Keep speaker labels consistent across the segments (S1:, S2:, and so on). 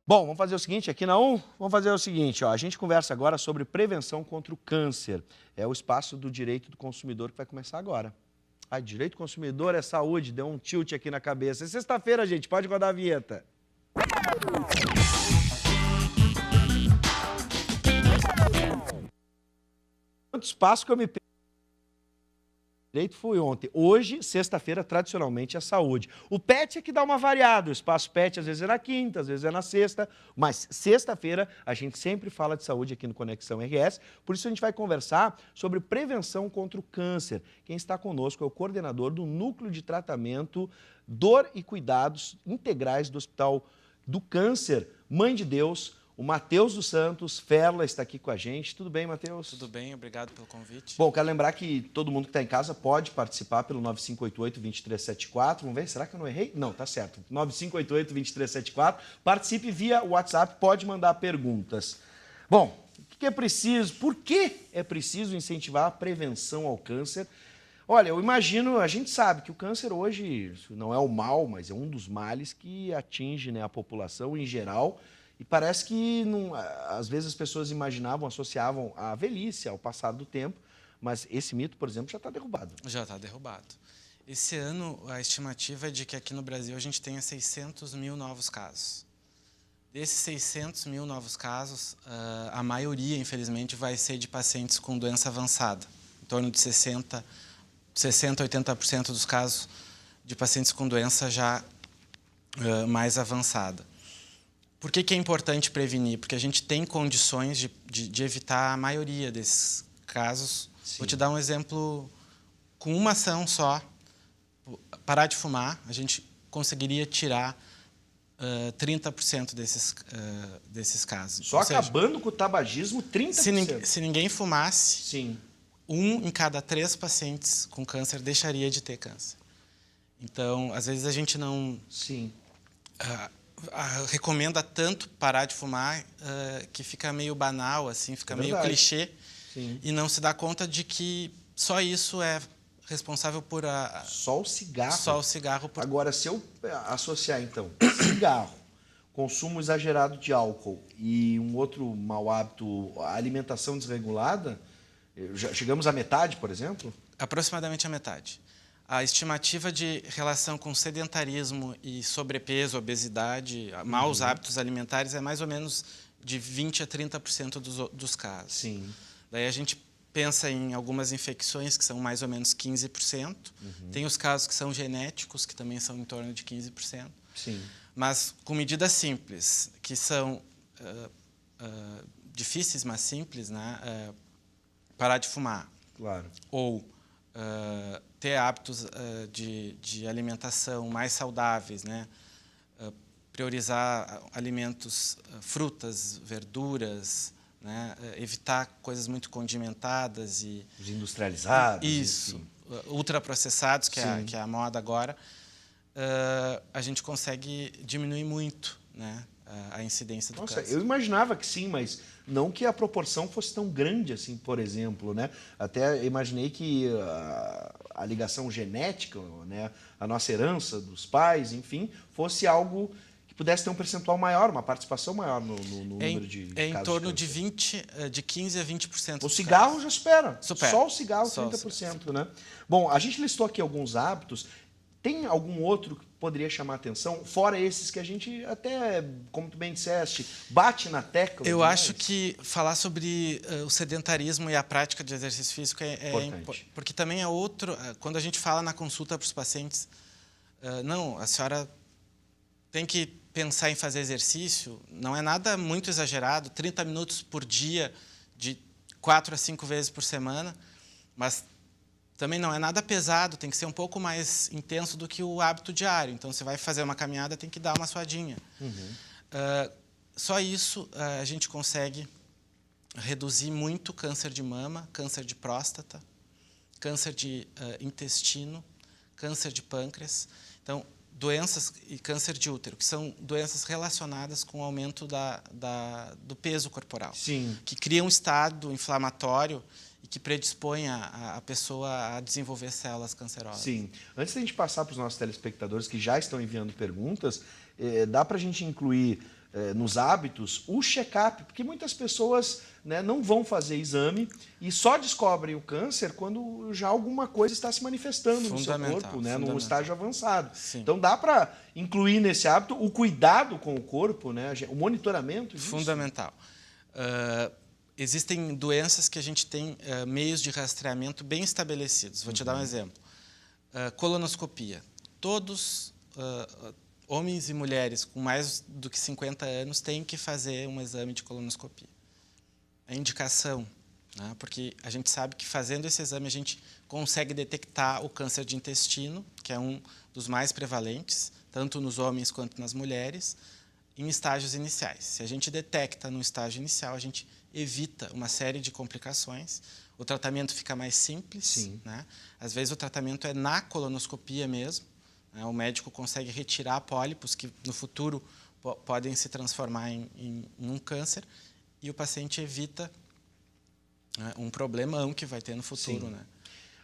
S1: Bom, vamos fazer o seguinte, aqui na vamos fazer o seguinte, ó, a gente conversa agora sobre prevenção contra o câncer. É o espaço do direito do consumidor que vai começar agora. Ah, direito do consumidor é saúde, deu um tilt aqui na cabeça. É sexta-feira, gente, pode rodar a vinheta. Quanto espaço que eu me direito foi ontem. Hoje, sexta-feira, tradicionalmente, é saúde. O PET é que dá uma variada. O espaço PET às vezes é na quinta, às vezes é na sexta. Mas sexta-feira a gente sempre fala de saúde aqui no Conexão RS. Por isso a gente vai conversar sobre prevenção contra o câncer. Quem está conosco é o coordenador do Núcleo de Tratamento, Dor e Cuidados Integrais do Hospital do Câncer, Mãe de Deus, o Matheus dos Santos. Ferla está aqui com a gente. Tudo bem, Matheus?
S2: Tudo bem, obrigado pelo convite.
S1: Bom, quero lembrar que todo mundo que está em casa pode participar pelo 9588-2374. Vamos ver, será que eu não errei? Não, tá certo. 9588-2374. Participe via WhatsApp, pode mandar perguntas. Bom, o que é preciso? Por que é preciso incentivar a prevenção ao câncer? Olha, eu imagino, a gente sabe que o câncer hoje não é o mal, mas é um dos males que atinge, né, a população em geral. E parece que, às vezes, as pessoas imaginavam, associavam a velhice, ao passar do tempo, mas esse mito, por exemplo, já está derrubado.
S2: Já está derrubado. Esse ano, a estimativa é de que aqui no Brasil a gente tenha 600 mil novos casos. Desses 600 mil novos casos, a maioria, infelizmente, vai ser de pacientes com doença avançada. Em torno de 60, 80% dos casos de pacientes com doença já mais avançada. Por que é importante prevenir? Porque a gente tem condições de evitar a maioria desses casos. Sim. Vou te dar um exemplo. Com uma ação só, parar de fumar, a gente conseguiria tirar 30% desses casos.
S1: Só acabando com o tabagismo, 30%.
S2: Se ninguém fumasse,
S1: sim,
S2: 1 em cada 3 pacientes com câncer deixaria de ter câncer. Então, às vezes a gente não...
S1: Sim.
S2: Recomenda tanto parar de fumar que fica meio banal, assim, fica meio clichê.
S1: Sim.
S2: E não se dá conta de que só isso é responsável por
S1: Só o cigarro.
S2: Só o cigarro.
S1: Agora, se eu associar, então, cigarro, consumo exagerado de álcool e um outro mau hábito, a alimentação desregulada, já chegamos à metade, por exemplo?
S2: Aproximadamente a metade. A estimativa de relação com sedentarismo e sobrepeso, obesidade, maus hábitos alimentares é mais ou menos de 20% a 30% dos casos.
S1: Sim.
S2: Daí a gente pensa em algumas infecções, que são mais ou menos 15%. Tem os casos que são genéticos, que também são em torno de 15%.
S1: Sim.
S2: Mas com medidas simples, que são difíceis, mas simples, né? Parar de fumar.
S1: Claro.
S2: Ou ter hábitos de alimentação mais saudáveis, né? Priorizar alimentos, frutas, verduras, né? Evitar coisas muito condimentadas e...
S1: Os industrializados.
S2: Isso, ultraprocessados, que é a moda agora. A gente consegue diminuir muito, né, a incidência do câncer.
S1: Eu imaginava que sim, mas não que a proporção fosse tão grande assim, por exemplo, né? Até imaginei que a ligação genética, né, a nossa herança dos pais, enfim, fosse algo que pudesse ter um percentual maior, uma participação maior no número de casos.
S2: É em torno de 15% a 20%.
S1: O cigarro já supera.
S2: Supera.
S1: Só o cigarro,
S2: Só
S1: 30%, né? Bom, a gente listou aqui alguns hábitos. Tem algum outro que poderia chamar a atenção, fora esses que a gente até, como tu bem disseste, bate na tecla?
S2: Eu acho que falar sobre o sedentarismo e a prática de exercício físico é importante. Porque também é outro... Quando a gente fala na consulta para os pacientes, não, a senhora tem que pensar em fazer exercício, não é nada muito exagerado, 30 minutos por dia, de 4 a 5 vezes por semana, mas... Também não é nada pesado, tem que ser um pouco mais intenso do que o hábito diário. Então, você vai fazer uma caminhada, tem que dar uma suadinha. Só isso a gente consegue reduzir muito câncer de mama, câncer de próstata, câncer de intestino, câncer de pâncreas. Então, doenças e câncer de útero, que são doenças relacionadas com o aumento do peso corporal.
S1: Sim.
S2: Que cria um estado inflamatório e que predispõe a pessoa a desenvolver células cancerosas.
S1: Sim. Antes da gente passar para os nossos telespectadores que já estão enviando perguntas, dá para a gente incluir nos hábitos o check-up, porque muitas pessoas, né, não vão fazer exame e só descobrem o câncer quando já alguma coisa está se manifestando no seu corpo, né, num estágio avançado.
S2: Sim.
S1: Então dá para incluir nesse hábito o cuidado com o corpo, né, o monitoramento disso.
S2: Fundamental. Existem doenças que a gente tem meios de rastreamento bem estabelecidos. Vou te dar um exemplo. Colonoscopia. Todos homens e mulheres com mais do que 50 anos têm que fazer um exame de colonoscopia. É indicação, né? Porque a gente sabe que fazendo esse exame a gente consegue detectar o câncer de intestino, que é um dos mais prevalentes, tanto nos homens quanto nas mulheres, em estágios iniciais. Se a gente detecta no estágio inicial, a gente evita uma série de complicações. O tratamento fica mais simples, né? Às vezes o tratamento é na colonoscopia mesmo. O médico consegue retirar pólipos que no futuro podem se transformar em um câncer e o paciente evita, né, um problemão que vai ter no futuro. Né?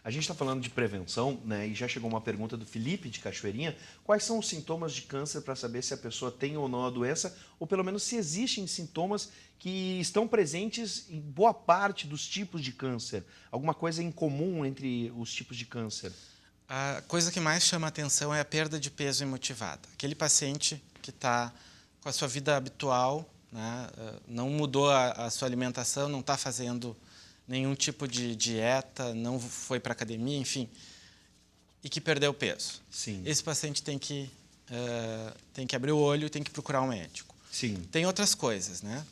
S1: A gente está falando de prevenção, né, e já chegou uma pergunta do Felipe de Cachoeirinha. Quais são os sintomas de câncer para saber se a pessoa tem ou não a doença, ou pelo menos se existem sintomas que estão presentes em boa parte dos tipos de câncer? Alguma coisa em comum entre os tipos de câncer?
S2: A coisa que mais chama a atenção é a perda de peso imotivada. Aquele paciente que está com a sua vida habitual, né, não mudou a sua alimentação, não está fazendo nenhum tipo de dieta, não foi para academia, enfim, e que perdeu peso.
S1: Sim.
S2: Esse paciente tem que abrir o olho e tem que procurar um médico.
S1: Sim.
S2: Tem outras coisas, né?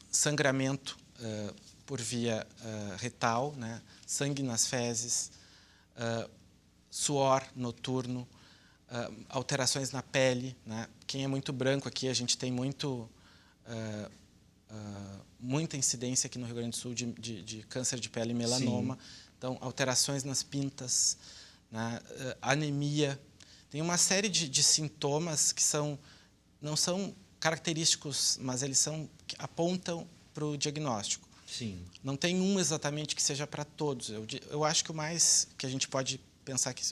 S2: Sangramento por via retal, né? Sangue nas fezes, suor noturno, alterações na pele, né? Quem é muito branco aqui, a gente tem muita incidência aqui no Rio Grande do Sul de câncer de pele e melanoma. Sim. Então, alterações nas pintas, né? Anemia. Tem uma série de sintomas que não são característicos, mas eles que apontam para o diagnóstico.
S1: Sim.
S2: Não tem um exatamente que seja para todos. Eu acho que o mais que a gente pode pensar que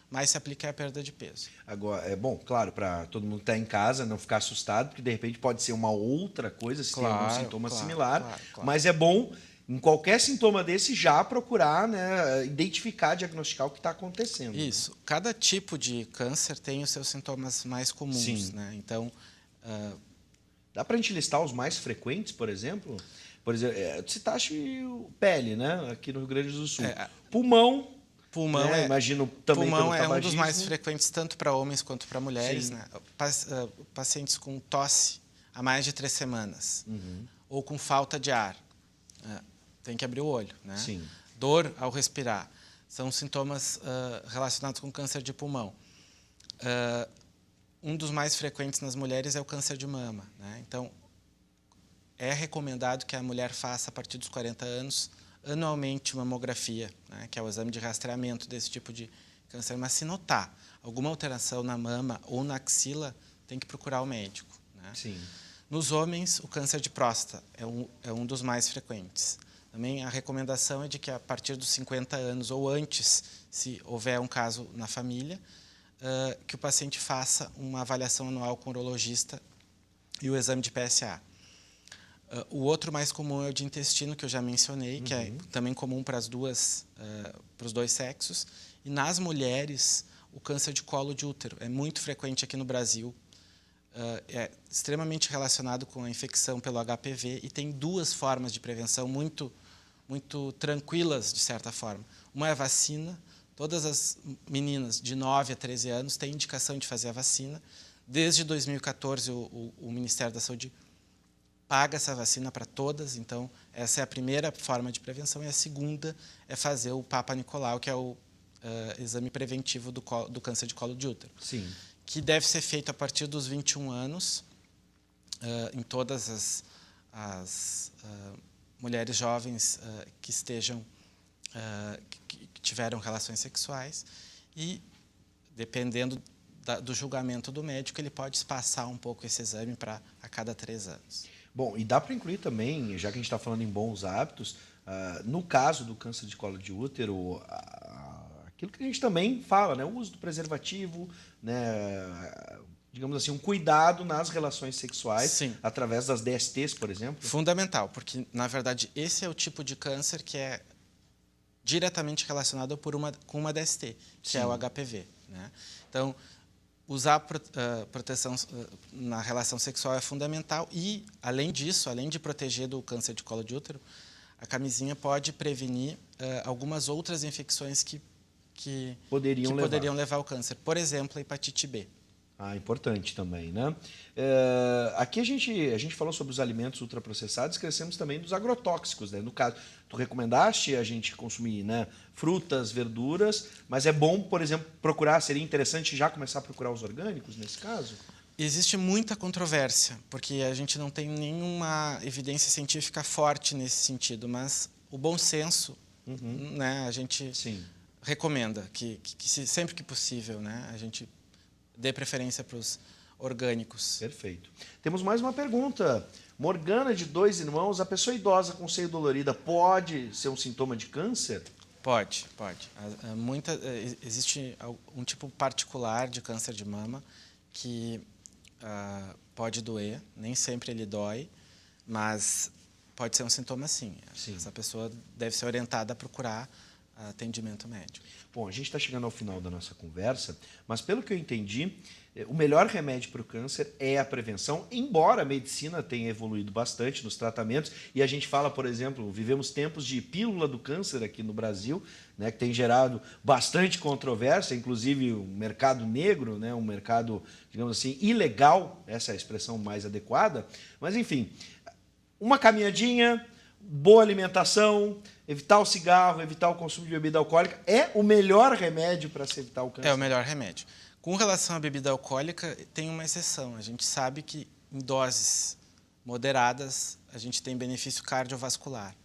S2: mais se aplica é a perda de peso. Agora,
S1: é bom, claro, para todo mundo que está em casa, não ficar assustado, porque de repente pode ser uma outra coisa, se tem algum sintoma similar. Mas é bom, em qualquer sintoma desse, já procurar, né, identificar, diagnosticar o que está acontecendo.
S2: Isso. Né? Cada tipo de câncer tem os seus sintomas mais comuns. Sim. Né? Então,
S1: dá para a gente listar os mais frequentes, por exemplo? Por exemplo, citaste pele, né, aqui no Rio Grande do Sul. Pulmão, né? Imagino também
S2: pulmão é um dos mais frequentes tanto para homens quanto para mulheres. Né? Pacientes com tosse há mais de 3 semanas, ou com falta de ar, tem que abrir o olho. Né?
S1: Sim.
S2: Dor ao respirar, são sintomas relacionados com câncer de pulmão. Um dos mais frequentes nas mulheres é o câncer de mama. Né? Então, é recomendado que a mulher faça, a partir dos 40 anos, anualmente uma mamografia, né, que é o exame de rastreamento desse tipo de câncer. Mas se notar alguma alteração na mama ou na axila, tem que procurar o médico. Né?
S1: Sim.
S2: Nos homens, o câncer de próstata é um dos mais frequentes. Também a recomendação é de que a partir dos 50 anos ou antes, se houver um caso na família, que o paciente faça uma avaliação anual com o urologista e o exame de PSA. O outro mais comum é o de intestino, que eu já mencionei, que é também comum para os dois sexos. E nas mulheres, o câncer de colo de útero é muito frequente aqui no Brasil. É extremamente relacionado com a infecção pelo HPV e tem 2 formas de prevenção muito tranquilas, de certa forma. Uma é a vacina. Todas as meninas de 9 a 13 anos têm indicação de fazer a vacina. Desde 2014, o Ministério da Saúde paga essa vacina para todas, então essa é a primeira forma de prevenção, e a segunda é fazer o Papa Nicolau, que é o exame preventivo do câncer de colo de útero.
S1: Sim.
S2: Que deve ser feito a partir dos 21 anos, em todas as mulheres jovens que estejam, que tiveram relações sexuais, e dependendo do julgamento do médico, ele pode espaçar um pouco esse exame para a cada 3 anos.
S1: Bom, e dá para incluir também, já que a gente está falando em bons hábitos, no caso do câncer de colo de útero, aquilo que a gente também fala, né? O uso do preservativo, né? digamos assim, um cuidado nas relações sexuais,
S2: Sim.
S1: através das DSTs, por exemplo?
S2: Fundamental, porque, na verdade, esse é o tipo de câncer que é diretamente relacionado com uma DST, que é o HPV. Né? Então, usar proteção na relação sexual é fundamental e, além disso, além de proteger do câncer de colo de útero, a camisinha pode prevenir algumas outras infecções que poderiam levar ao câncer. Por exemplo, a hepatite B.
S1: Ah, importante também, né? Aqui a gente falou sobre os alimentos ultraprocessados, esquecemos também dos agrotóxicos, né? No caso, tu recomendaste a gente consumir, né, frutas, verduras, mas é bom, por exemplo, seria interessante já começar a procurar os orgânicos nesse caso?
S2: Existe muita controvérsia, porque a gente não tem nenhuma evidência científica forte nesse sentido, mas o bom senso, né, a gente recomenda que sempre que possível, né, a gente dê preferência para os orgânicos.
S1: Perfeito. Temos mais uma pergunta. Morgana, de 2 irmãos, a pessoa idosa com seio dolorida pode ser um sintoma de câncer?
S2: Pode. Existe um tipo particular de câncer de mama que pode doer, nem sempre ele dói, mas pode ser um sintoma sim. Essa pessoa deve ser orientada a procurar atendimento médico.
S1: Bom, a gente está chegando ao final da nossa conversa, mas pelo que eu entendi, o melhor remédio para o câncer é a prevenção, embora a medicina tenha evoluído bastante nos tratamentos, e a gente fala, por exemplo, vivemos tempos de pílula do câncer aqui no Brasil, né, que tem gerado bastante controvérsia, inclusive o mercado negro, né, um mercado, digamos assim, ilegal, essa é a expressão mais adequada, mas enfim, uma caminhadinha, boa alimentação, evitar o cigarro, evitar o consumo de bebida alcoólica, é o melhor remédio para se evitar o câncer?
S2: É o melhor remédio. Com relação à bebida alcoólica, tem uma exceção. A gente sabe que em doses moderadas a gente tem benefício cardiovascular.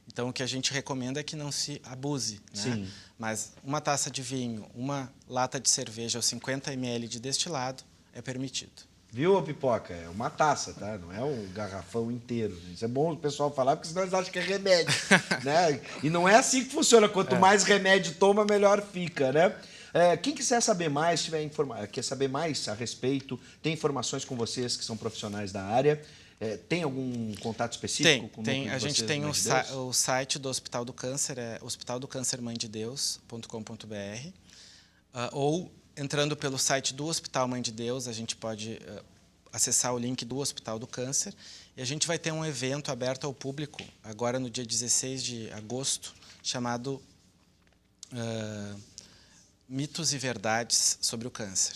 S2: Então, o que a gente recomenda é que não se abuse. Né?
S1: Sim.
S2: Mas uma taça de vinho, uma lata de cerveja ou 50 ml de destilado é permitido.
S1: Viu, Pipoca? É uma taça, tá? Não é um garrafão inteiro. Isso é bom o pessoal falar, porque senão eles acham que é remédio. Né? E não é assim que funciona. Quanto mais remédio toma, melhor fica, né? Quem quiser saber mais, quer saber mais a respeito, tem informações com vocês que são profissionais da área, tem algum contato específico com o núcleo de
S2: A gente
S1: vocês,
S2: tem
S1: Mãe de Deus?
S2: o site do Hospital do Câncer, é hospitaldocancermãededeus.com.br, ou entrando pelo site do Hospital Mãe de Deus, a gente pode acessar o link do Hospital do Câncer, e a gente vai ter um evento aberto ao público, agora no dia 16 de agosto, chamado Mitos e Verdades sobre o Câncer,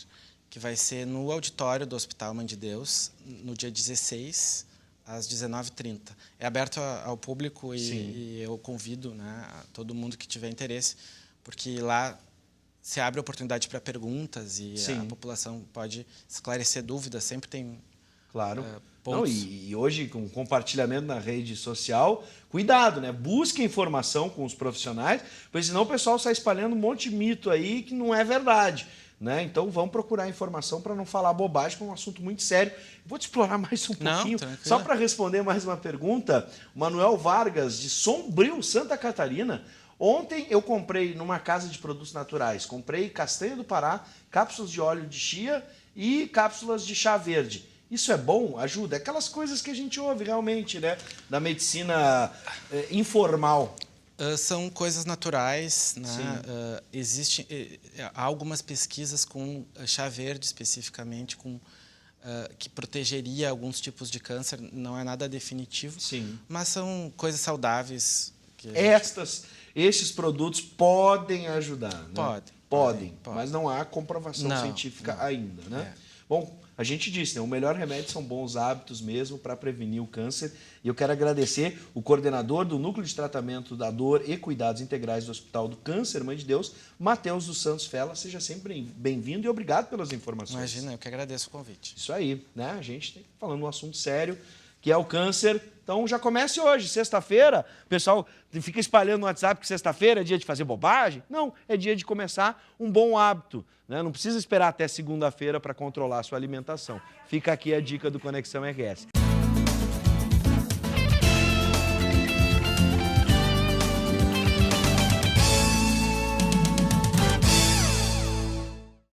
S2: que vai ser no auditório do Hospital Mãe de Deus, no dia 16, às 19h30. É aberto ao público e eu convido, né, a todo mundo que tiver interesse, porque lá se abre oportunidade para perguntas e a população pode esclarecer dúvidas, sempre tem pontos.
S1: Não, e hoje, com compartilhamento na rede social, cuidado, né? Busque informação com os profissionais, porque senão o pessoal sai espalhando um monte de mito aí que não é verdade. Né? Então vamos procurar informação para não falar bobagem, que é um assunto muito sério. Vou te explorar mais um pouquinho, só para responder mais uma pergunta. Manuel Vargas, de Sombrio, Santa Catarina. Ontem eu comprei numa casa de produtos naturais, comprei castanha do Pará, cápsulas de óleo de chia e cápsulas de chá verde. Isso é bom? Ajuda? Aquelas coisas que a gente ouve realmente, né? Da medicina informal.
S2: São coisas naturais, né? Há algumas pesquisas com chá verde especificamente, que protegeria alguns tipos de câncer, não é nada definitivo, mas são coisas saudáveis.
S1: Estes produtos podem ajudar, né? Podem,
S2: pode.
S1: mas não há comprovação científica ainda, né? Bom, a gente disse, né? O melhor remédio são bons hábitos mesmo para prevenir o câncer. E eu quero agradecer o coordenador do Núcleo de Tratamento da Dor e Cuidados Integrais do Hospital do Câncer, Mãe de Deus, Matheus dos Santos Fella. Seja sempre bem-vindo e obrigado pelas informações.
S2: Imagina, eu que agradeço o convite.
S1: Isso aí, né? A gente está falando um assunto sério, que é o câncer. Então já comece hoje, sexta-feira. O pessoal fica espalhando no WhatsApp que sexta-feira é dia de fazer bobagem. Não, é dia de começar um bom hábito. Né? Não precisa esperar até segunda-feira para controlar a sua alimentação. Fica aqui a dica do Conexão RS.